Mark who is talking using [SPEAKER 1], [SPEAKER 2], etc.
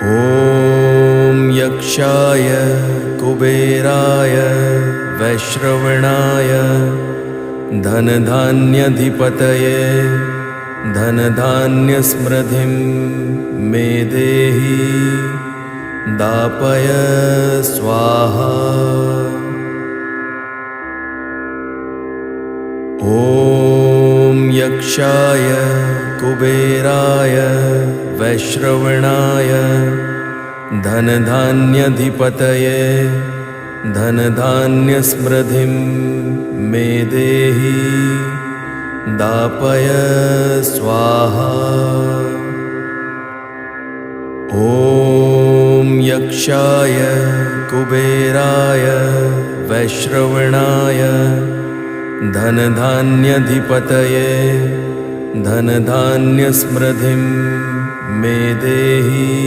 [SPEAKER 1] ॐ यक्षाय कुबेराय वैश्रवणाय धनधान्यधिपतये धनधान्यसमृद्धिं मे देहि दापय स्वाहा। ॐ यक्षाय कुबेराय वैश्रवणाय धनधान्यधिपतये धनधान्यसमृद्धिं मे देहि दापय स्वाहा। ॐ यक्षाय कुबेराय वैश्रवणाय धनधान्यधिपतये धनधान्यसमृद्धिं मे देहि